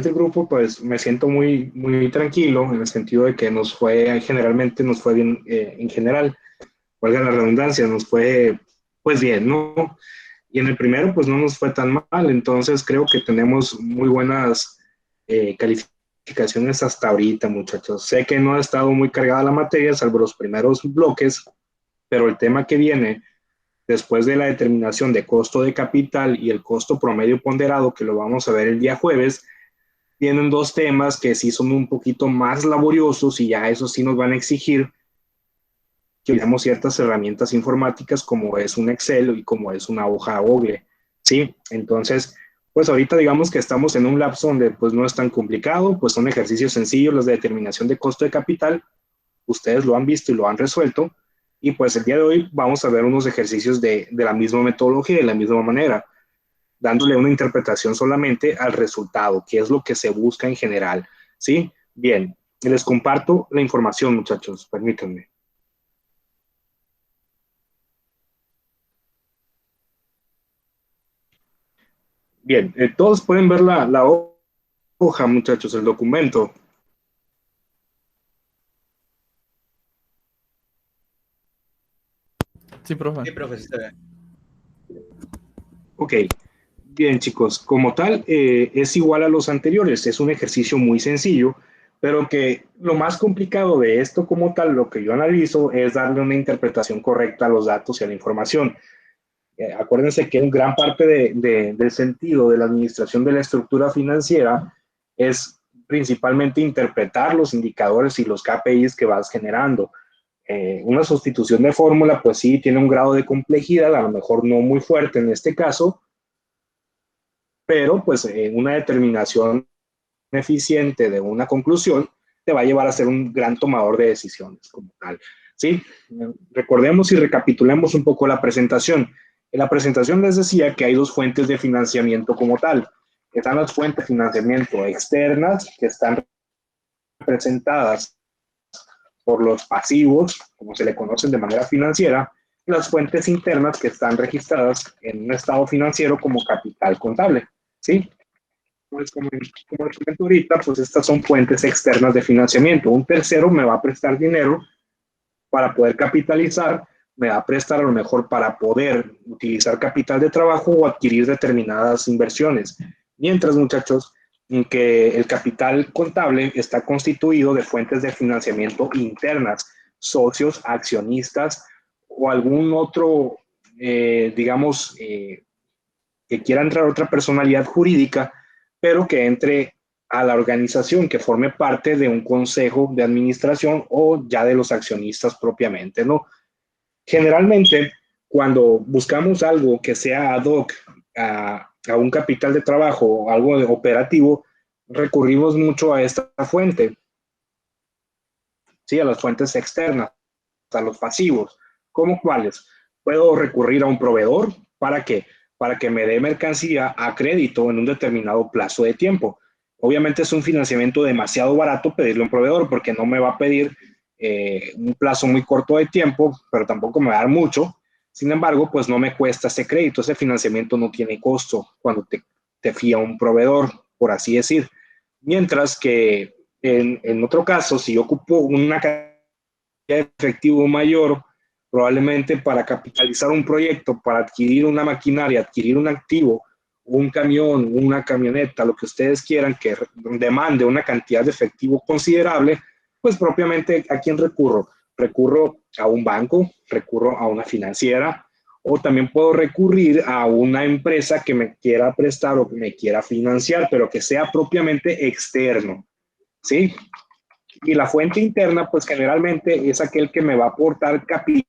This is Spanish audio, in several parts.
del grupo, pues me siento muy tranquilo en el sentido de que generalmente nos fue bien en general, valga la redundancia, nos fue pues bien, ¿no? Y en el primero pues no nos fue tan mal, entonces creo que tenemos muy buenas calificaciones hasta ahorita, muchachos. Sé que no ha estado muy cargada la materia, salvo los primeros bloques, pero el tema que viene después de la determinación de costo de capital y el costo promedio ponderado, que lo vamos a ver el día jueves, tienen dos temas que sí son un poquito más laboriosos y ya eso sí nos van a exigir que usemos ciertas herramientas informáticas como es un Excel y como es una hoja Google, ¿sí? Entonces, pues ahorita digamos que estamos en un lapso donde pues no es tan complicado, pues son ejercicios sencillos los de determinación de costo de capital, ustedes lo han visto y lo han resuelto, y pues el día de hoy vamos a ver unos ejercicios de la misma metodología, de la misma manera, dándole una interpretación solamente al resultado, que es lo que se busca en general, ¿sí? Bien, les comparto la información, muchachos, permítanme. Bien, todos pueden ver la hoja, muchachos, el documento. Sí, profe. Sí, profe, sí se ve. Ok, bien, chicos, como tal, es igual a los anteriores, es un ejercicio muy sencillo, pero que lo más complicado de esto como tal, lo que yo analizo, es darle una interpretación correcta a los datos y a la información. Acuérdense que gran parte del sentido de la administración de la estructura financiera es principalmente interpretar los indicadores y los KPIs que vas generando. Una sustitución de fórmula, pues sí, tiene un grado de complejidad, a lo mejor no muy fuerte en este caso, pero pues una determinación eficiente de una conclusión te va a llevar a ser un gran tomador de decisiones como tal. ¿Sí? Recordemos y recapitulemos un poco la presentación. En la presentación les decía que hay dos fuentes de financiamiento como tal. Están las fuentes de financiamiento externas, que están representadas por los pasivos, como se le conocen de manera financiera, y las fuentes internas que están registradas en un estado financiero como capital contable. ¿Sí? Pues como les comento ahorita, pues estas son fuentes externas de financiamiento. Un tercero me va a prestar dinero para poder capitalizar, me va a prestar a lo mejor para poder utilizar capital de trabajo o adquirir determinadas inversiones. Mientras, muchachos, en que el capital contable está constituido de fuentes de financiamiento internas, socios, accionistas o algún otro, digamos, que quiera entrar otra personalidad jurídica, pero que entre a la organización, que forme parte de un consejo de administración o ya de los accionistas propiamente, ¿no? Generalmente, cuando buscamos algo que sea ad hoc a un capital de trabajo o algo operativo, recurrimos mucho a esta fuente, ¿sí? A las fuentes externas, a los pasivos. ¿Cómo cuáles? Puedo recurrir a un proveedor para que me dé mercancía a crédito en un determinado plazo de tiempo. Obviamente es un financiamiento demasiado barato pedirle a un proveedor porque no me va a pedir un plazo muy corto de tiempo, pero tampoco me va a dar mucho. Sin embargo, pues no me cuesta ese crédito, ese financiamiento no tiene costo cuando te fía un proveedor, por así decir. Mientras que en otro caso, si yo ocupo una de efectivo mayor, probablemente para capitalizar un proyecto, para adquirir una maquinaria, adquirir un activo, un camión, una camioneta, lo que ustedes quieran que demande una cantidad de efectivo considerable, pues propiamente a quién recurro. Recurro a un banco, recurro a una financiera o también puedo recurrir a una empresa que me quiera prestar o que me quiera financiar, pero que sea propiamente externo, ¿sí? Y la fuente interna, pues generalmente es aquel que me va a aportar capital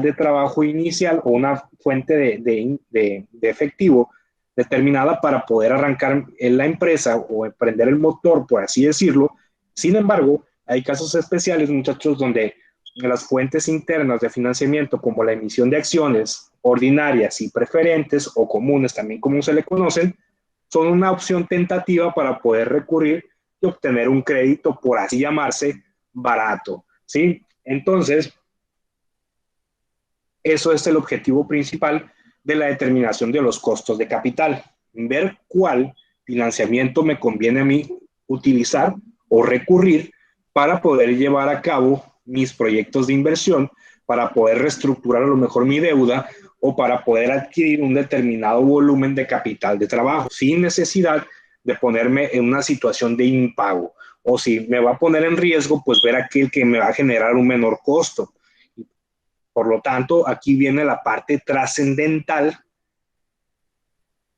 de trabajo inicial o una fuente de efectivo determinada para poder arrancar en la empresa o emprender el motor, por así decirlo. Sin embargo, hay casos especiales, muchachos, donde las fuentes internas de financiamiento, como la emisión de acciones ordinarias y preferentes o comunes, también como se le conocen, son una opción tentativa para poder recurrir y obtener un crédito, por así llamarse, barato. ¿Sí? Entonces, eso es el objetivo principal de la determinación de los costos de capital. Ver cuál financiamiento me conviene a mí utilizar o recurrir para poder llevar a cabo mis proyectos de inversión, para poder reestructurar a lo mejor mi deuda o para poder adquirir un determinado volumen de capital de trabajo sin necesidad de ponerme en una situación de impago. O si me va a poner en riesgo, pues ver aquel que me va a generar un menor costo. Por lo tanto, aquí viene la parte trascendental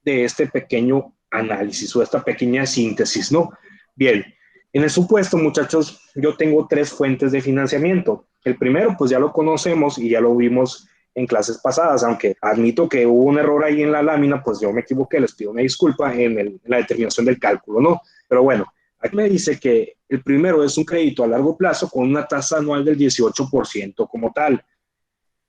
de este pequeño análisis o esta pequeña síntesis, ¿no? Bien, en el supuesto, muchachos, yo tengo tres fuentes de financiamiento. El primero, pues ya lo conocemos y ya lo vimos en clases pasadas, aunque admito que hubo un error ahí en la lámina, pues yo me equivoqué, les pido una disculpa en la determinación del cálculo, ¿no? Pero bueno, aquí me dice que el primero es un crédito a largo plazo con una tasa anual del 18% como tal.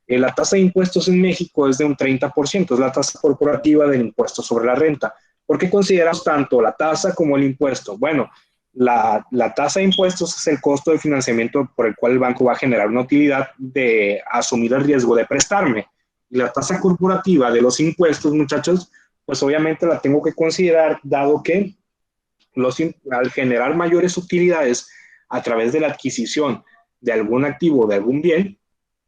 La tasa de impuestos en México es de un 30%, es la tasa corporativa del impuesto sobre la renta. ¿Por qué consideramos tanto la tasa como el impuesto? Bueno, la tasa de impuestos es el costo de financiamiento por el cual el banco va a generar una utilidad de asumir el riesgo de prestarme. Y la tasa corporativa de los impuestos, muchachos, pues obviamente la tengo que considerar dado que al generar mayores utilidades a través de la adquisición de algún activo o de algún bien,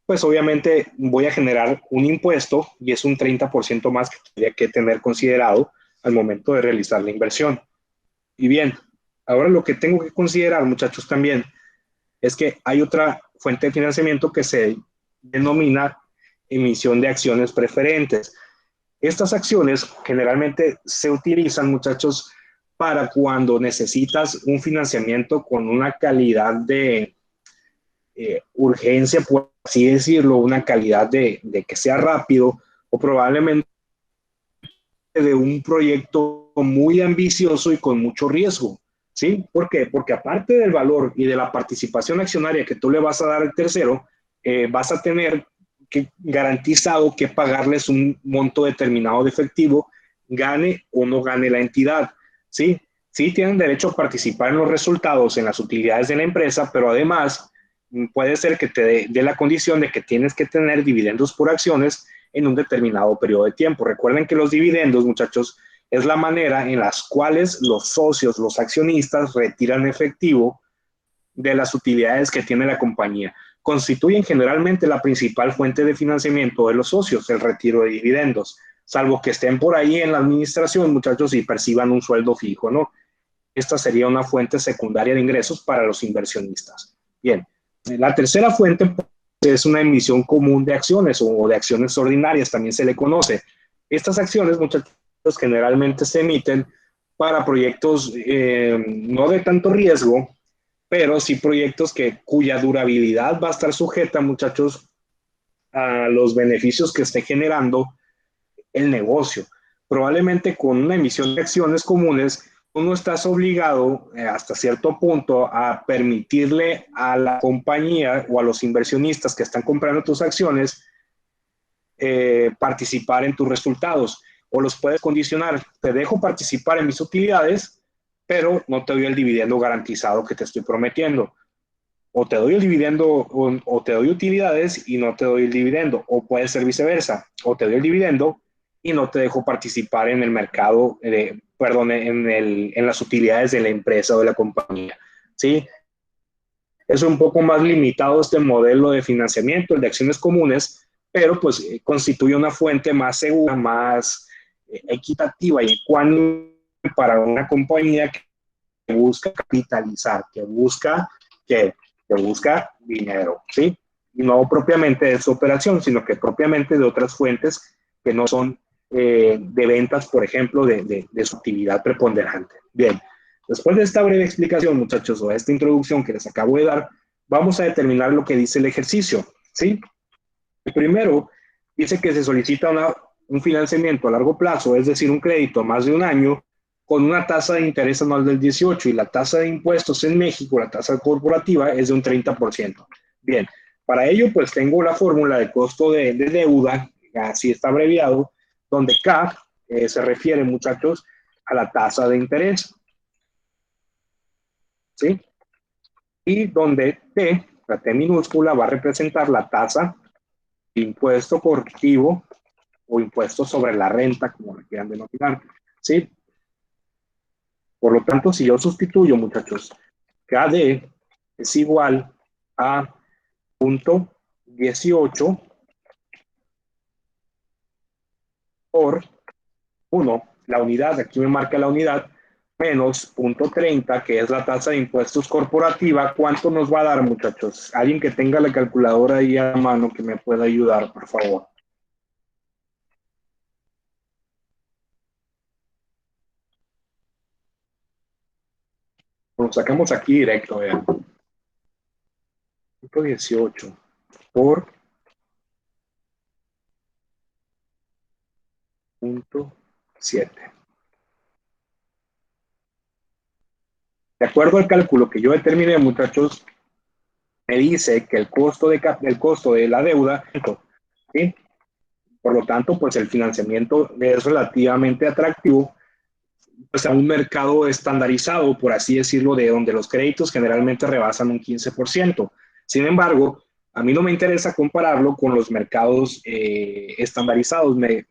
pues obviamente voy a generar un impuesto y es un 30% más que tendría que tener considerado al momento de realizar la inversión. Y bien, ahora lo que tengo que considerar, muchachos, también es que hay otra fuente de financiamiento que se denomina emisión de acciones preferentes. Estas acciones generalmente se utilizan, muchachos, para cuando necesitas un financiamiento con una calidad de urgencia, por así decirlo, una calidad de que sea rápido o probablemente de un proyecto muy ambicioso y con mucho riesgo. ¿Sí? ¿Por qué? Porque aparte del valor y de la participación accionaria que tú le vas a dar al tercero, vas a tener que garantizado que pagarles un monto determinado de efectivo, gane o no gane la entidad. ¿Sí? Sí tienen derecho a participar en los resultados, en las utilidades de la empresa, pero además puede ser que te dé la condición de que tienes que tener dividendos por acciones en un determinado periodo de tiempo. Recuerden que los dividendos, muchachos, es la manera en las cuales los socios, los accionistas, retiran efectivo de las utilidades que tiene la compañía. Constituyen generalmente la principal fuente de financiamiento de los socios, el retiro de dividendos, salvo que estén por ahí en la administración, muchachos, y perciban un sueldo fijo, ¿no? Esta sería una fuente secundaria de ingresos para los inversionistas. Bien, la tercera fuente es una emisión común de acciones o de acciones ordinarias, también se le conoce. Estas acciones, muchachos, generalmente se emiten para proyectos no de tanto riesgo, pero sí proyectos cuya durabilidad va a estar sujeta, muchachos, a los beneficios que esté generando el negocio. Probablemente con una emisión de acciones comunes, tú no estás obligado hasta cierto punto a permitirle a la compañía o a los inversionistas que están comprando tus acciones participar en tus resultados o los puedes condicionar. Te dejo participar en mis utilidades, pero no te doy el dividendo garantizado que te estoy prometiendo. O te doy el dividendo o te doy utilidades y no te doy el dividendo. O puede ser viceversa. O te doy el dividendo y no te dejo participar en el mercado, perdón, en las utilidades de la empresa o de la compañía. ¿Sí? Es un poco más limitado este modelo de financiamiento, el de acciones comunes, pero pues constituye una fuente más segura, más equitativa y ecuánime para una compañía que busca capitalizar, que, que busca dinero, ¿sí? Y no propiamente de su operación, sino que propiamente de otras fuentes que no son de ventas, por ejemplo, de su actividad preponderante. Bien, después de esta breve explicación, muchachos, o esta introducción que les acabo de dar, vamos a determinar lo que dice el ejercicio, ¿sí? El primero dice que se solicita un financiamiento a largo plazo, es decir, un crédito a más de un año, con una tasa de interés anual del 18% y la tasa de impuestos en México, la tasa corporativa, es de un 30%. Bien, para ello, pues tengo la fórmula de costo de deuda, así está abreviado, donde K se refiere, muchachos, a la tasa de interés, ¿sí? Y donde T, la T minúscula, va a representar la tasa de impuesto corporativo o impuesto sobre la renta, como le quieran denominar, ¿sí? Por lo tanto, si yo sustituyo, muchachos, KD es igual a 0.18 por 1, la unidad, aquí me marca la unidad, menos 0.30, que es la tasa de impuestos corporativa. ¿Cuánto nos va a dar, muchachos? Alguien que tenga la calculadora ahí a mano que me pueda ayudar, por favor. Lo sacamos aquí directo, vean. 0.18 por 0.7. De acuerdo al cálculo que yo determiné, muchachos, me dice que el costo de la deuda, ¿sí? Por lo tanto, pues el financiamiento es relativamente atractivo, pues a un mercado estandarizado, por así decirlo, de donde los créditos generalmente rebasan un 15%. Sin embargo, a mí no me interesa compararlo con los mercados estandarizados, me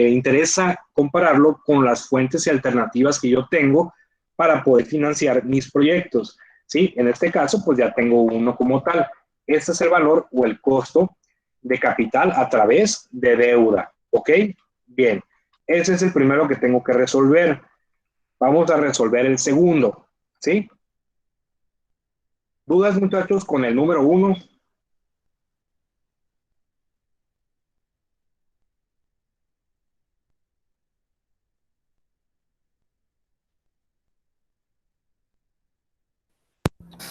interesa compararlo con las fuentes y alternativas que yo tengo para poder financiar mis proyectos. ¿Sí? En este caso, pues ya tengo uno como tal. Este es el valor o el costo de capital a través de deuda. ¿Ok? Bien, ese es el primero que tengo que resolver. Vamos a resolver el segundo, ¿sí? ¿Dudas, muchachos, con el número 1?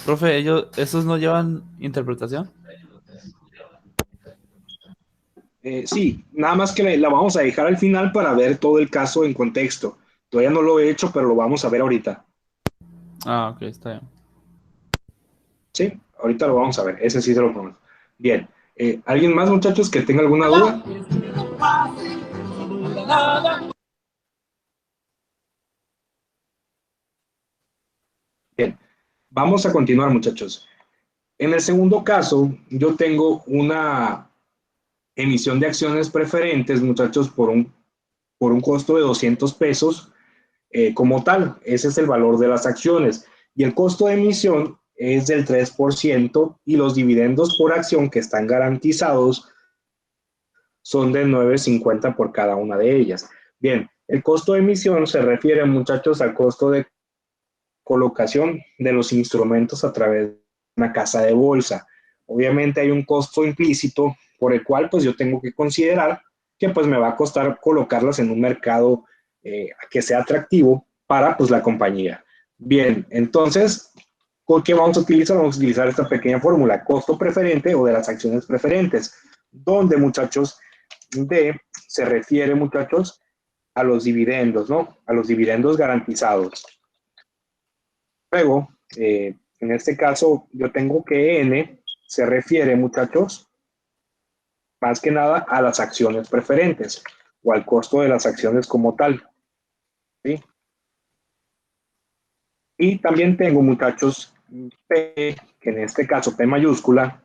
Profe, ¿esos no llevan interpretación? Sí, nada más que la vamos a dejar al final para ver todo el caso en contexto. Todavía no lo he hecho, pero lo vamos a ver ahorita. Ah, ok, está bien. Sí, ahorita lo vamos a ver. Ese sí se lo prometo. Bien. ¿Alguien más, muchachos, que tenga alguna duda? Bien. Vamos a continuar, muchachos. En el segundo caso, yo tengo una emisión de acciones preferentes, muchachos, por un costo de 200 pesos como tal. Ese es el valor de las acciones. Y el costo de emisión es del 3% y los dividendos por acción que están garantizados son de 9.50 por cada una de ellas. Bien, el costo de emisión se refiere, muchachos, al costo de colocación de los instrumentos a través de una casa de bolsa. Obviamente hay un costo implícito por el cual pues yo tengo que considerar que pues me va a costar colocarlas en un mercado que sea atractivo para pues la compañía. Bien, entonces, ¿con qué vamos a utilizar? Vamos a utilizar esta pequeña fórmula, costo preferente o de las acciones preferentes, donde, muchachos, se refiere, muchachos, a los dividendos, ¿no? A los dividendos garantizados. Luego, en este caso, yo tengo que N se refiere, muchachos, más que nada a las acciones preferentes o al costo de las acciones como tal. ¿Sí? Y también tengo, muchachos, P, que en este caso P mayúscula,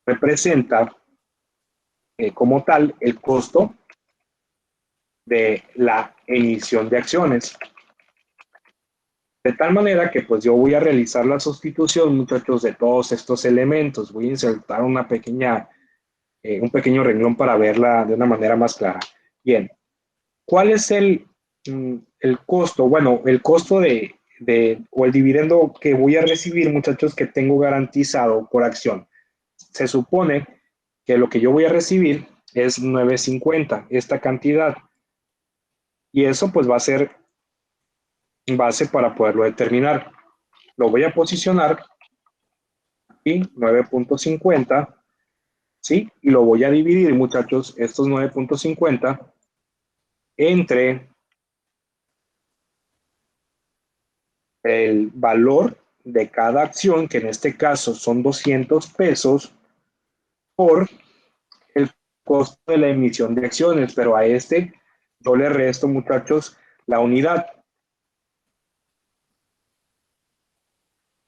representa como tal el costo de la emisión de acciones. De tal manera que pues yo voy a realizar la sustitución, muchachos, de todos estos elementos. Voy a insertar un pequeño renglón para verla de una manera más clara. Bien, ¿cuál es el costo? Bueno, el costo o el dividendo que voy a recibir, muchachos, que tengo garantizado por acción. Se supone que lo que yo voy a recibir es 9.50, esta cantidad. Y eso pues va a ser base para poderlo determinar. Lo voy a posicionar y 9.50, ¿sí? Y lo voy a dividir, muchachos, estos 9.50 entre el valor de cada acción, que en este caso son 200 pesos, por el costo de la emisión de acciones, pero a este yo le resto, muchachos, la unidad.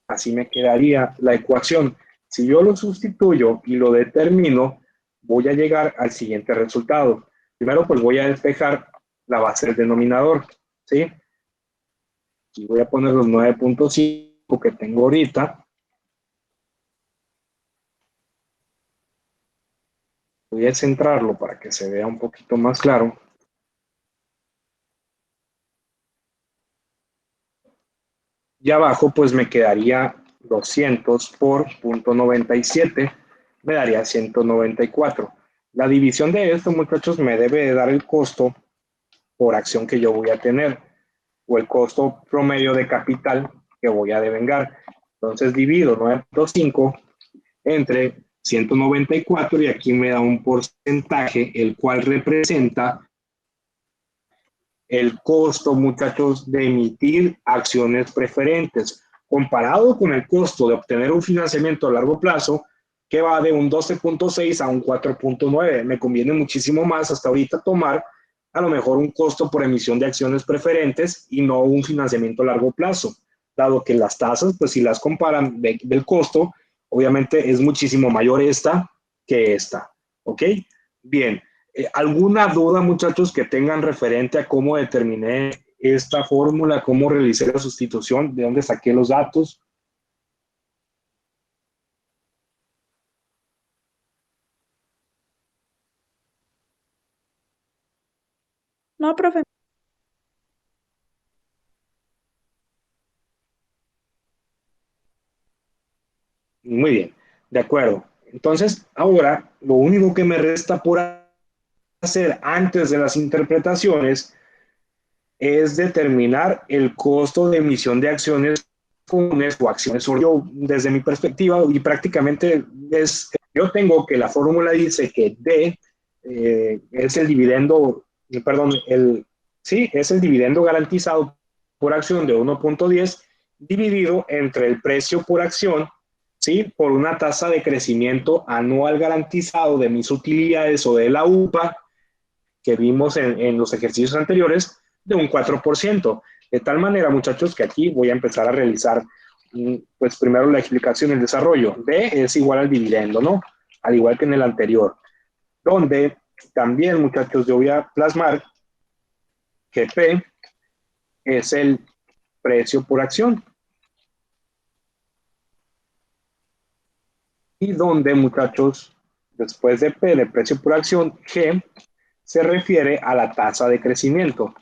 Así me quedaría la ecuación. Si yo lo sustituyo y lo determino, voy a llegar al siguiente resultado. Primero, pues voy a despejar la base del denominador, ¿sí? Y voy a poner los 9.5 que tengo ahorita. Voy a centrarlo para que se vea un poquito más claro. Y abajo pues me quedaría 200 por 0.97, me daría 194. La división de esto, muchachos, me debe de dar el costo por acción que yo voy a tener o el costo promedio de capital que voy a devengar. Entonces divido 9.5 entre 194 y aquí me da un porcentaje el cual representa el costo, muchachos, de emitir acciones preferentes, comparado con el costo de obtener un financiamiento a largo plazo, que va de un 12.6 a un 4.9. Me conviene muchísimo más hasta ahorita tomar a lo mejor un costo por emisión de acciones preferentes y no un financiamiento a largo plazo, dado que las tasas, pues si las comparan del costo, obviamente es muchísimo mayor esta que esta. ¿Ok? Bien. ¿Alguna duda, muchachos, que tengan referente a cómo determiné esta fórmula, cómo realicé la sustitución, de dónde saqué los datos? No, profe. Muy bien, de acuerdo. Entonces, ahora, lo único que me resta por hacer antes de las interpretaciones es determinar el costo de emisión de acciones comunes o acciones. Yo, desde mi perspectiva, y prácticamente yo tengo que la fórmula dice que D es el dividendo, perdón, sí, es el dividendo garantizado por acción de 1.10 dividido entre el precio por acción, ¿sí? Por una tasa de crecimiento anual garantizado de mis utilidades o de la UPA que vimos en los ejercicios anteriores de un 4%. De tal manera, muchachos, que aquí voy a empezar a realizar, pues primero la explicación y el desarrollo. B es igual al dividendo, ¿no? Al igual que en el anterior. Donde también, muchachos, yo voy a plasmar que P es el precio por acción. Y donde, muchachos, después de P, de precio por acción, G se refiere a la tasa de crecimiento.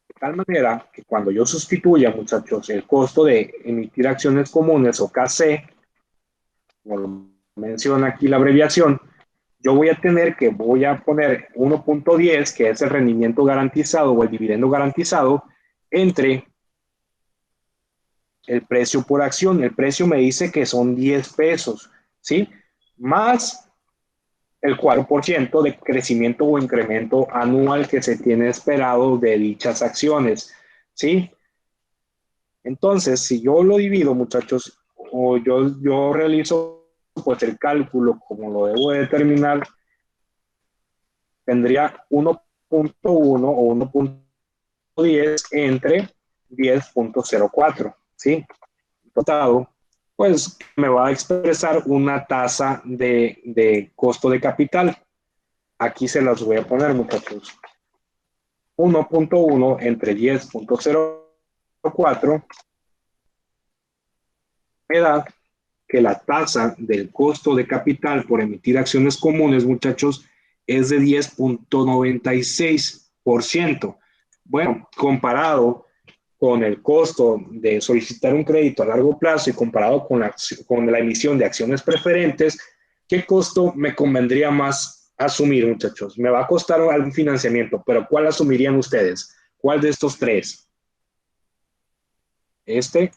De tal manera que cuando yo sustituya, muchachos, el costo de emitir acciones comunes o KC, como menciona aquí la abreviación, yo voy a poner 1.10, que es el rendimiento garantizado o el dividendo garantizado, entre el precio por acción. El precio me dice que son 10 pesos, ¿sí? Más el 4% de crecimiento o incremento anual que se tiene esperado de dichas acciones, ¿sí? Entonces, si yo lo divido, muchachos, o yo realizo pues el cálculo como lo debo de determinar, tendría 1.1 o 1.10 entre 10.04, ¿sí? Total, pues me va a expresar una tasa de costo de capital. Aquí se las voy a poner, muchachos. 1.1 entre 10.04 me da que la tasa del costo de capital por emitir acciones comunes, muchachos, es de 10.96%. Bueno, comparado con el costo de solicitar un crédito a largo plazo y comparado con la emisión de acciones preferentes, ¿qué costo me convendría más asumir, muchachos? Me va a costar algún financiamiento, pero ¿cuál asumirían ustedes? ¿Cuál de estos tres? ¿Este?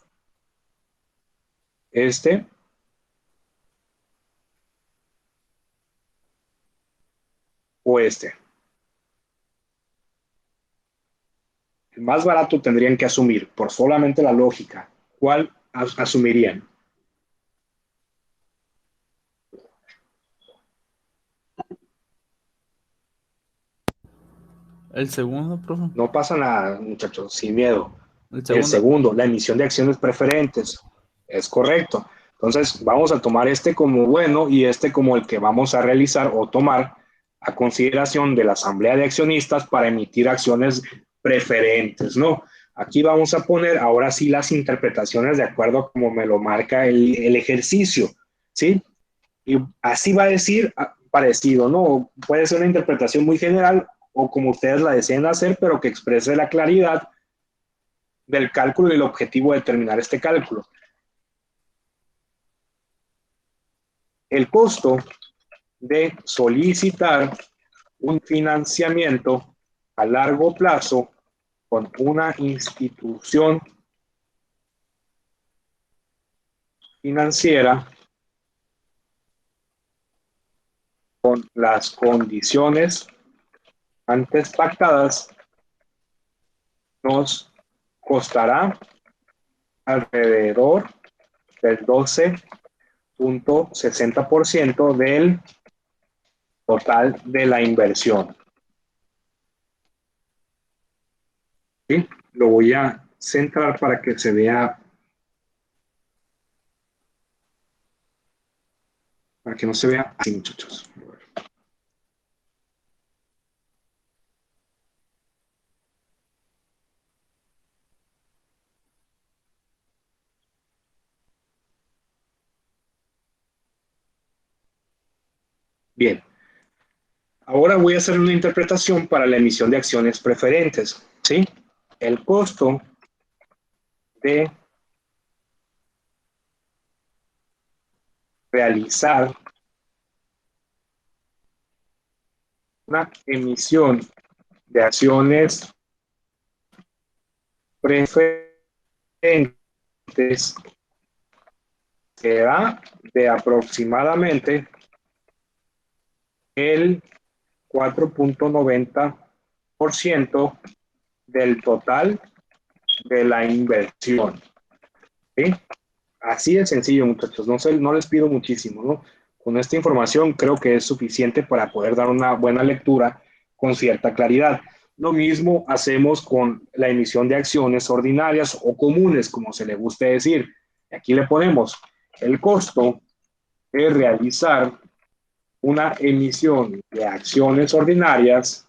¿Este? ¿O este? El más barato tendrían que asumir, por solamente la lógica. ¿Cuál asumirían? El segundo, profe. No pasa nada, muchachos, sin miedo. El El segundo. segundo, la emisión de acciones preferentes. Es correcto. Entonces, vamos a tomar este como bueno y este como el que vamos a realizar o tomar a consideración de la asamblea de accionistas para emitir acciones preferentes, ¿no? Aquí vamos a poner ahora sí las interpretaciones de acuerdo a como me lo marca el ejercicio, ¿sí? Y así va a decir parecido, ¿no? Puede ser una interpretación muy general o como ustedes la deseen hacer, pero que exprese la claridad del cálculo y el objetivo de determinar este cálculo. El costo de solicitar un financiamiento a largo plazo con una institución financiera con las condiciones antes pactadas nos costará alrededor del 12.60% del total de la inversión. ¿Sí? Lo voy a centrar para que se vea, para que no se vea así, muchachos. Bien, ahora voy a hacer una interpretación para la emisión de acciones preferentes, ¿sí? El costo de realizar una emisión de acciones preferentes será de aproximadamente el 4.90% del total de la inversión. ¿Sí? Así de sencillo, muchachos. No les pido muchísimo, ¿no? Con esta información creo que es suficiente para poder dar una buena lectura con cierta claridad. Lo mismo hacemos con la emisión de acciones ordinarias o comunes, como se le guste decir. Aquí le ponemos el costo de realizar una emisión de acciones ordinarias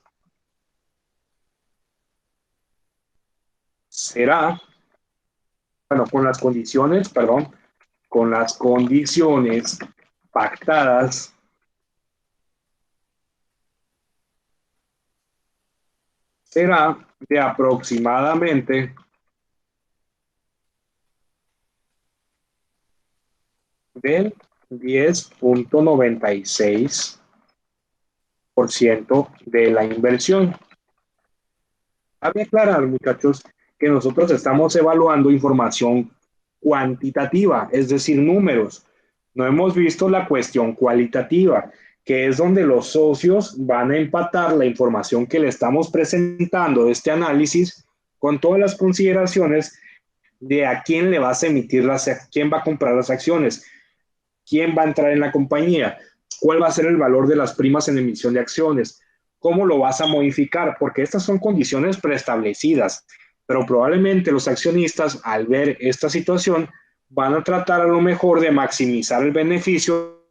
será, bueno, con las condiciones pactadas será de aproximadamente del 10.96% de la inversión. Cabe aclarar, muchachos, que nosotros estamos evaluando información cuantitativa, es decir, números. No hemos visto la cuestión cualitativa, que es donde los socios van a empatar la información que le estamos presentando de este análisis con todas las consideraciones de a quién le vas a emitir quién va a comprar las acciones, quién va a entrar en la compañía, cuál va a ser el valor de las primas en emisión de acciones, cómo lo vas a modificar, porque estas son condiciones preestablecidas, pero probablemente los accionistas al ver esta situación van a tratar a lo mejor de maximizar el beneficio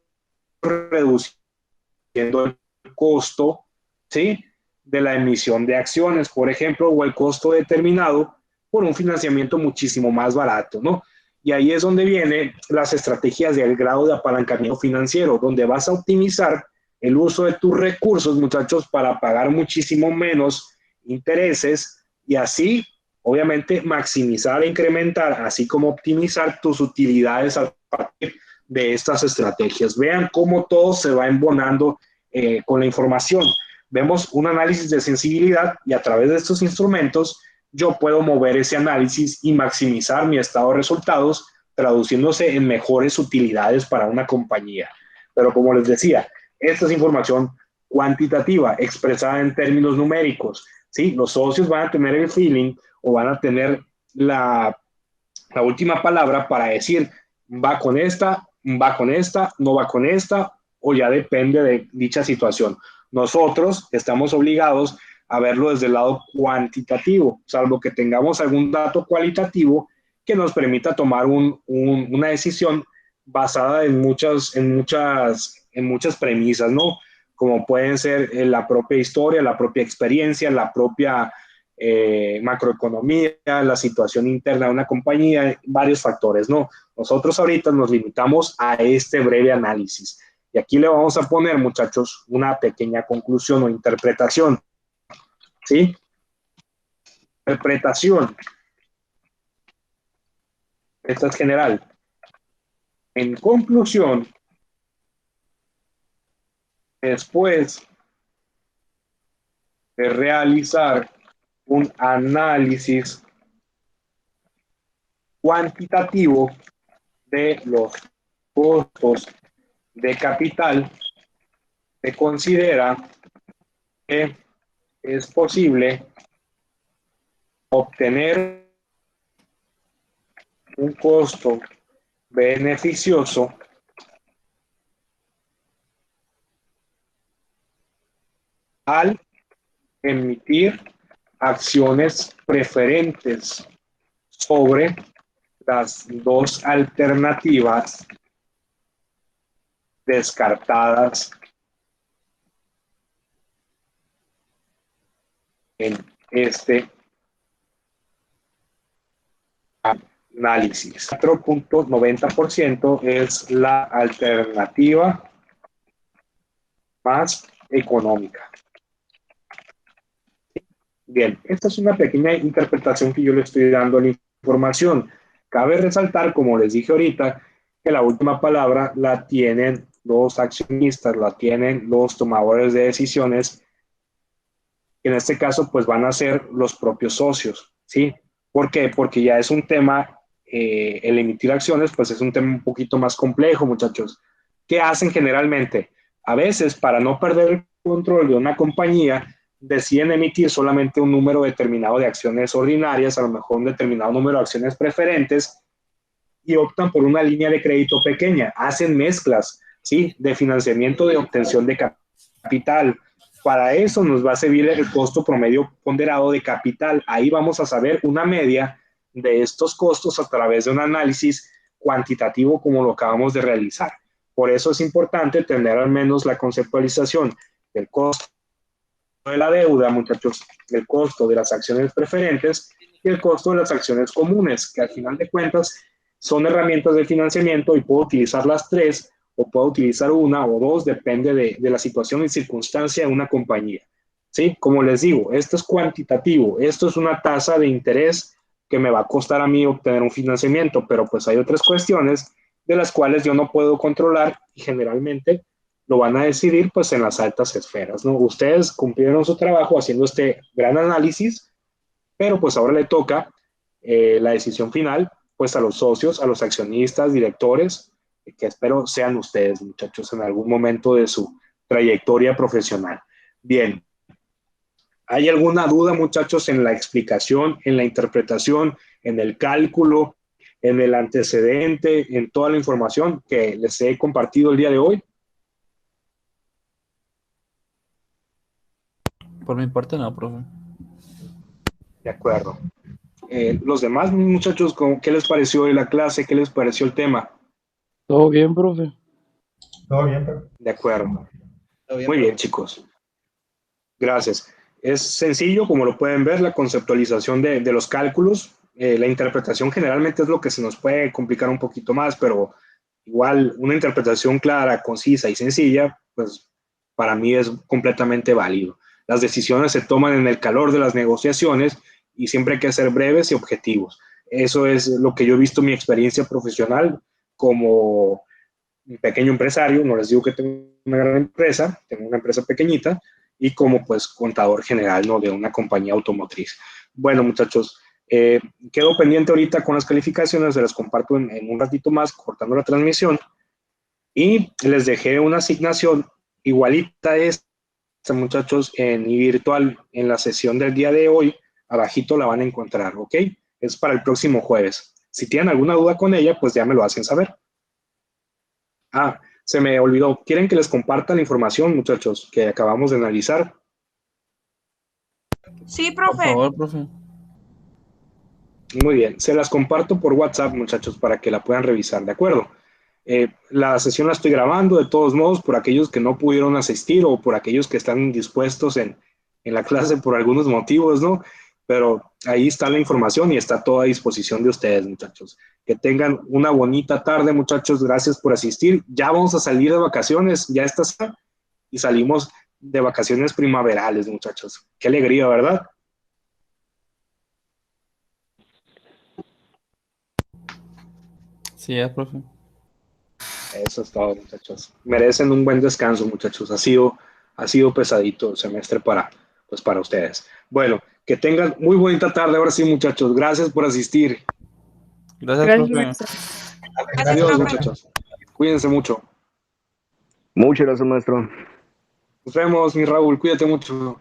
reduciendo el costo, ¿sí?, de la emisión de acciones, por ejemplo, o el costo determinado por un financiamiento muchísimo más barato, ¿no? Y ahí es donde vienen las estrategias del grado de apalancamiento financiero, donde vas a optimizar el uso de tus recursos, muchachos, para pagar muchísimo menos intereses y así, obviamente, maximizar e incrementar, así como optimizar tus utilidades a partir de estas estrategias. Vean cómo todo se va embonando con la información. Vemos un análisis de sensibilidad y a través de estos instrumentos yo puedo mover ese análisis y maximizar mi estado de resultados, traduciéndose en mejores utilidades para una compañía. Pero como les decía, esta es información cuantitativa, expresada en términos numéricos. ¿Sí? Los socios van a tener el feeling o van a tener la última palabra para decir, va con esta, no va con esta, o ya depende de dicha situación. Nosotros estamos obligados a verlo desde el lado cuantitativo, salvo que tengamos algún dato cualitativo que nos permita tomar una decisión basada en muchas premisas, ¿no? como pueden ser la propia historia, la propia experiencia, la propia macroeconomía, la situación interna de una compañía, varios factores, ¿no? Nosotros ahorita nos limitamos a este breve análisis. Y aquí le vamos a poner, muchachos, una pequeña conclusión o interpretación, ¿sí? Interpretación. Esta es general. En conclusión, después de realizar un análisis cuantitativo de los costos de capital, se considera que es posible obtener un costo beneficioso al emitir acciones preferentes sobre las dos alternativas descartadas en este análisis. 4.90% es la alternativa más económica. Bien, esta es una pequeña interpretación que yo le estoy dando a la información. Cabe resaltar, como les dije ahorita, que la última palabra la tienen los accionistas, la tienen los tomadores de decisiones, que en este caso pues van a ser los propios socios, ¿sí? ¿Por qué? Porque ya es un tema, el emitir acciones, pues es un tema un poquito más complejo, muchachos. ¿Qué hacen generalmente? A veces, para no perder el control de una compañía, deciden emitir solamente un número determinado de acciones ordinarias, a lo mejor un determinado número de acciones preferentes, y optan por una línea de crédito pequeña. Hacen mezclas, ¿sí? De financiamiento de obtención de capital. Para eso nos va a servir el costo promedio ponderado de capital. Ahí vamos a saber una media de estos costos a través de un análisis cuantitativo como lo acabamos de realizar. Por eso es importante tener al menos la conceptualización del costo de la deuda, muchachos, el costo de las acciones preferentes y el costo de las acciones comunes, que al final de cuentas son herramientas de financiamiento y puedo utilizar las tres o puedo utilizar una o dos, depende de la situación y circunstancia de una compañía. ¿Sí? Como les digo, esto es cuantitativo, esto es una tasa de interés que me va a costar a mí obtener un financiamiento, pero pues hay otras cuestiones de las cuales yo no puedo controlar y generalmente lo van a decidir pues en las altas esferas, ¿no? Ustedes cumplieron su trabajo haciendo este gran análisis, pero pues ahora le toca la decisión final pues a los socios, a los accionistas, directores, que espero sean ustedes, muchachos, en algún momento de su trayectoria profesional. Bien, ¿hay alguna duda, muchachos, en la explicación, en la interpretación, en el cálculo, en el antecedente, en toda la información que les he compartido el día de hoy? Por mi parte no, profe. De acuerdo. Los demás muchachos, ¿qué les pareció la clase? ¿Qué les pareció el tema? Todo bien, profe. Todo bien, pero De acuerdo. Muy bien, chicos. Gracias. Es sencillo, como lo pueden ver, la conceptualización de los cálculos. La interpretación generalmente es lo que se nos puede complicar un poquito más, pero igual una interpretación clara, concisa y sencilla, pues para mí es completamente válido. Las decisiones se toman en el calor de las negociaciones y siempre hay que ser breves y objetivos. Eso es lo que yo he visto en mi experiencia profesional como un pequeño empresario. No les digo que tengo una gran empresa, tengo una empresa pequeñita, y como pues contador general, ¿no? De una compañía automotriz. Bueno, muchachos, quedo pendiente ahorita con las calificaciones, se las comparto en un ratito más, cortando la transmisión, y les dejé una asignación igualita a esta, muchachos, en virtual, en la sesión del día de hoy, abajito la van a encontrar, ¿ok? Es para el próximo jueves. Si tienen alguna duda con ella, pues ya me lo hacen saber. Ah, se me olvidó. ¿Quieren que les comparta la información, muchachos, que acabamos de analizar? Sí, Por profe. favor, profe. Muy bien. Se las comparto por WhatsApp, muchachos, para que la puedan revisar, ¿de acuerdo? La sesión la estoy grabando de todos modos por aquellos que no pudieron asistir o por aquellos que están indispuestos en la clase por algunos motivos, ¿no? Pero ahí está la información y está toda a disposición de ustedes, muchachos. Que tengan una bonita tarde, muchachos. Gracias por asistir. Ya vamos a salir de vacaciones, ya está, y salimos de vacaciones primaverales, muchachos. Qué alegría, ¿verdad? Sí, ya, profe. Eso es todo, muchachos. Merecen un buen descanso, muchachos. Ha sido pesadito el semestre para ustedes. Bueno, que tengan muy bonita tarde. Ahora sí, muchachos. Gracias por asistir. Gracias, Gracias, profe. maestro. Adiós, muchachos. Cuídense mucho. Muchas gracias, maestro. Nos vemos, mi Raúl. Cuídate mucho.